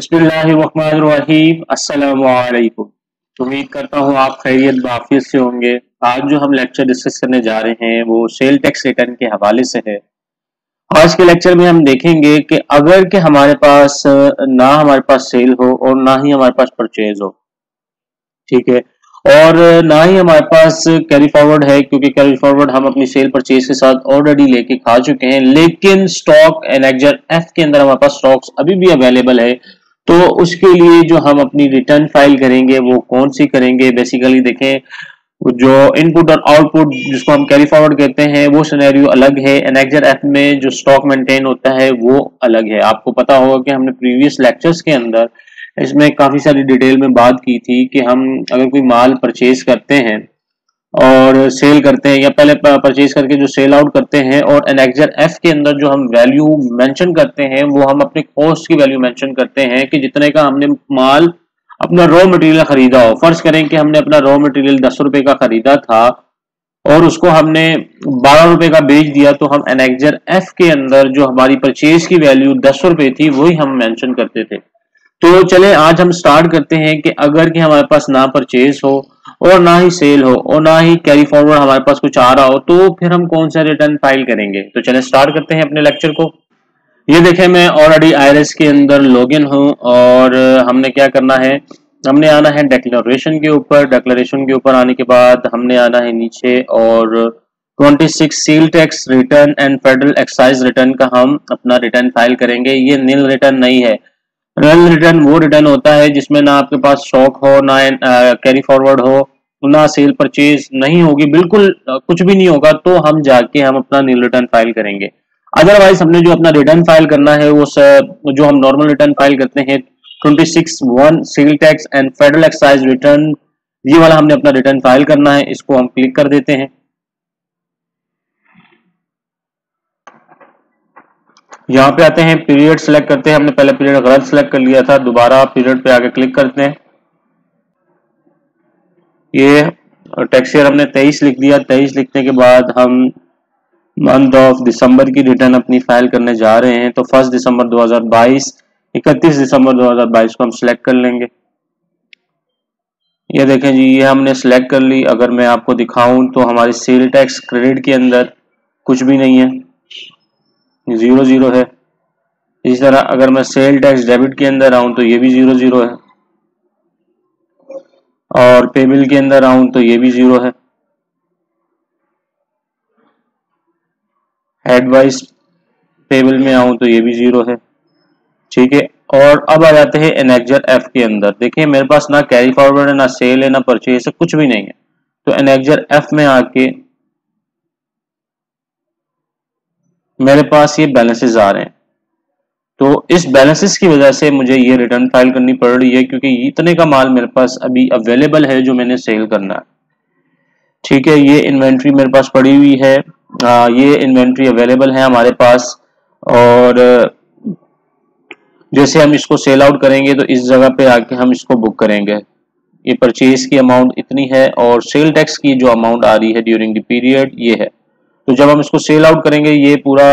बिस्मिल्लाहिर्रहमानिर्रहीम। अस्सलामु अलैकुम। उम्मीद करता हूँ आप खैरियत बाफियत से होंगे। आज जो हम लेक्चर डिस्कस करने जा रहे हैं वो सेल टैक्स रिटर्न के हवाले से है। आज के लेक्चर में हम देखेंगे कि अगर के हमारे पास ना हमारे पास सेल हो और ना ही हमारे पास परचेज हो, ठीक है, और ना ही हमारे पास कैरी फॉरवर्ड है, क्योंकि कैरी फॉरवर्ड हम अपनी सेल परचेज के साथ ऑलरेडी लेके खा चुके हैं, लेकिन स्टॉक एनेक्जर एफ के अंदर हमारे पास स्टॉक्स अभी भी अवेलेबल है। तो उसके लिए जो हम अपनी रिटर्न फाइल करेंगे वो कौन सी करेंगे, बेसिकली देखें, जो इनपुट और आउटपुट जिसको हम कैरी फॉरवर्ड कहते हैं वो सिनेरियो अलग है। एनेक्जर एफ में जो स्टॉक मेंटेन होता है वो अलग है। आपको पता होगा कि हमने प्रीवियस लेक्चर्स के अंदर इसमें काफी सारी डिटेल में बात की थी कि हम अगर कोई माल परचेज करते हैं और सेल करते हैं, या पहले परचेज करके जो सेल आउट करते हैं, और एनेक्जर एफ के अंदर जो हम वैल्यू मेंशन करते हैं वो हम अपने कॉस्ट की वैल्यू मेंशन करते हैं कि जितने का हमने माल अपना रॉ मटेरियल खरीदा हो। फर्ज करें कि हमने अपना रॉ मटेरियल 10 रुपए का खरीदा था और उसको हमने 12 रुपए का बेच दिया, तो हम एनेक्जर एफ के अंदर जो हमारी परचेज की वैल्यू 10 रुपए थी वही हम मेंशन करते थे। तो चले आज हम स्टार्ट करते हैं कि अगर कि हमारे पास ना परचेज हो और ना ही सेल हो और ना ही कैरी फॉरवर्ड हमारे पास कुछ आ रहा हो, तो फिर हम कौन सा रिटर्न फाइल करेंगे। तो चले स्टार्ट करते हैं अपने लेक्चर को। ये देखें, मैं ऑलरेडी आईआरएस के अंदर लॉगिन हूं और हमने क्या करना है, हमने आना है डिक्लेरेशन के ऊपर। डिक्लेरेशन के ऊपर आने के बाद हमने आना है नीचे और 26 sale tax return and federal excise return का हम अपना रिटर्न फाइल करेंगे। ये नील रिटर्न नहीं है। नील रिटर्न वो रिटर्न होता है जिसमें ना आपके पास स्टॉक हो, ना कैरी फॉरवर्ड हो, ना सेल परचेज नहीं होगी, बिल्कुल कुछ भी नहीं होगा, तो हम जाके हम अपना नील रिटर्न फाइल करेंगे। अदरवाइज हमने जो अपना रिटर्न फाइल करना है वो जो हम नॉर्मल रिटर्न फाइल करते हैं 26(1) sale tax and federal excise return, ये वाला हमने अपना रिटर्न फाइल करना है। इसको हम क्लिक कर देते हैं। यहाँ पे आते हैं, पीरियड सेलेक्ट करते हैं। हमने पहले पीरियड गलत सेलेक्ट कर लिया था, दोबारा पीरियड पे आके क्लिक करते हैं। ये टैक्स ईयर हमने 23 लिख दिया। 23 लिखने के बाद हम मंथ ऑफ दिसंबर की रिटर्न अपनी फाइल करने जा रहे हैं। तो 1 दिसंबर 2022, 31 दिसंबर 2022 को हम सिलेक्ट कर लेंगे। ये देखें जी, ये हमने सिलेक्ट कर ली। अगर मैं आपको दिखाऊं तो हमारी सेल टैक्स क्रेडिट के अंदर कुछ भी नहीं है, 0 है। इसी तरह अगर मैं सेल टैक्स डेबिट के अंदर आऊं तो ये भी 0 है, और पेबिल के अंदर आऊं तो ये भी 0 है। एडवाइस पेबल में आऊं तो ये भी 0 है, ठीक है। और अब आ जाते हैं एनेक्जर एफ के अंदर। देखिए, मेरे पास ना कैरी फॉरवर्ड है, ना सेल है, ना परचेज है, कुछ भी नहीं है। तो एनेक्जर एफ में आके मेरे पास ये बैलेंसेस आ रहे हैं। तो इस बैलेंसेस की वजह से मुझे ये रिटर्न फाइल करनी पड़ रही है, क्योंकि इतने का माल मेरे पास अभी अवेलेबल है जो मैंने सेल करना है, ठीक है। ये इन्वेंट्री मेरे पास पड़ी हुई है, ये इन्वेंट्री अवेलेबल है हमारे पास। और जैसे हम इसको सेल आउट करेंगे तो इस जगह पे आके हम इसको बुक करेंगे। ये परचेज की अमाउंट इतनी है और सेल टैक्स की जो अमाउंट आ रही है ड्यूरिंग द पीरियड ये है। तो जब हम इसको सेल आउट करेंगे, ये पूरा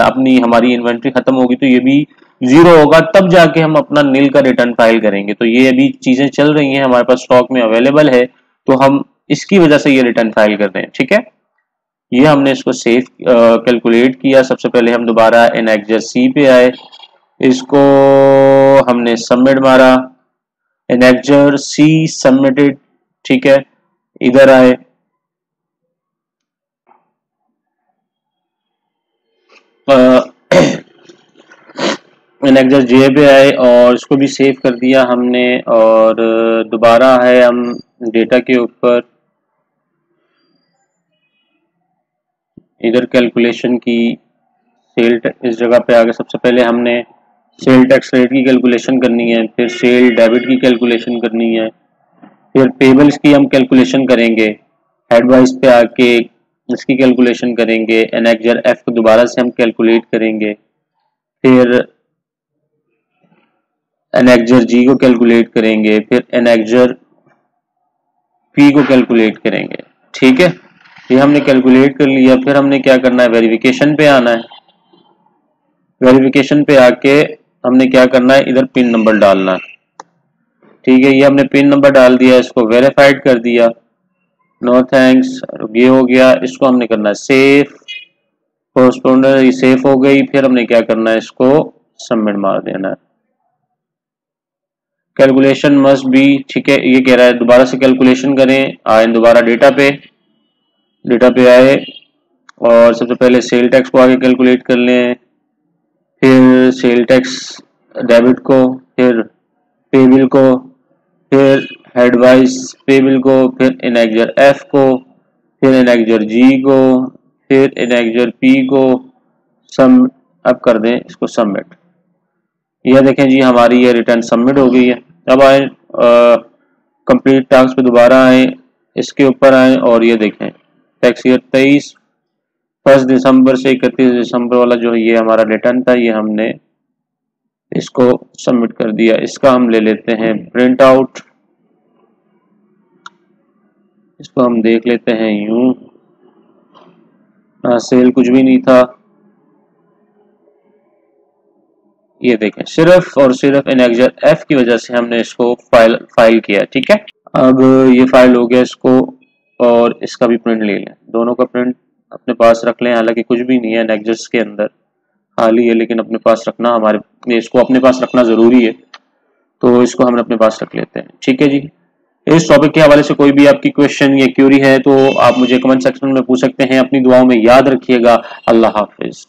अपनी हमारी इन्वेंट्री खत्म होगी तो ये भी 0 होगा, तब जाके हम अपना नील का रिटर्न फाइल करेंगे। तो ये अभी चीजें चल रही हैं, हमारे पास स्टॉक में अवेलेबल है, तो हम इसकी वजह से ये रिटर्न फाइल कर रहे हैं, ठीक है। ये हमने इसको सेव कैलकुलेट किया। सबसे पहले हम दोबारा एनेक्जर सी पे आए, इसको हमने सबमिट मारा, एनेक्जर सी सबमिटेड, ठीक है। इधर आए, एनेक्जर जे पे आए और इसको भी सेव कर दिया हमने। और दोबारा है हम डेटा के ऊपर, इधर कैलकुलेशन की, सेल इस जगह पे आगे सबसे पहले हमने सेल टैक्स रेट की कैलकुलेशन करनी है, फिर सेल डेबिट की कैलकुलेशन करनी है, फिर पेबल्स की हम कैलकुलेशन करेंगे। एडवाइस पे आके इसकी कैलकुलेशन करेंगे। एनेक्जर एफ को दोबारा से हम कैलकुलेट करेंगे, फिर एनेक्जर जी को कैलकुलेट करेंगे, फिर एनेक्जर पी को कैलकुलेट करेंगे, ठीक है। ये हमने कैलकुलेट कर लिया। फिर हमने क्या करना है, वेरिफिकेशन पे आना है। वेरिफिकेशन पे आके हमने क्या करना है, इधर पिन नंबर डालना है। ठीक है, ये हमने पिन नंबर डाल दिया, इसको वेरीफाइड कर दिया, नो थैंक्स, ये हो गया। इसको हमने करना है सेफ, कोरस्पोंडेंट ये सेफ हो गई। फिर हमने क्या करना है, इसको सबमिट मार देना है। कैलकुलेशन मस्ट बी, ठीक है, ये कह रहा है दोबारा से कैलकुलेशन करें। आए दोबारा डेटा पे आए और सबसे पहले सेल टैक्स को आगे कैलकुलेट कर लें, फिर सेल टैक्स डेबिट को, फिर पे बिल को, फिर हेडवाइज पे बिल को, फिर इनेक्जर एफ को, फिर इनेक्जर जी को, फिर इनेक्जर पी को सम अब कर दें इसको सबमिट। यह देखें जी हमारी ये रिटर्न सबमिट हो गई है। अब आए कंप्लीट टास्क पे दोबारा आए, इसके ऊपर आए और ये देखें टैक्स ईयर 23 1 दिसंबर से 31 दिसंबर वाला जो है ये हमारा रिटर्न था, ये हमने इसको सबमिट कर दिया। इसका हम ले लेते हैं प्रिंट आउट, इसको हम देख लेते हैं यूं, सेल कुछ भी नहीं था। ये देखें सिर्फ और सिर्फ इनेक्जर एफ की वजह से हमने इसको फाइल किया। ठीक है, अब ये फाइल हो गया इसको, और इसका भी प्रिंट ले लें, दोनों का प्रिंट अपने पास रख लें। हालांकि कुछ भी नहीं है इनेक्जर्स के अंदर, खाली है, लेकिन अपने पास रखना हमारे, इसको अपने पास रखना जरूरी है, तो इसको हम अपने पास रख लेते हैं। ठीक है जी, इस टॉपिक के हवाले से कोई भी आपकी क्वेश्चन या क्यूरी है तो आप मुझे कमेंट सेक्शन में पूछ सकते हैं। अपनी दुआओं में याद रखिएगा। अल्लाह हाफिज।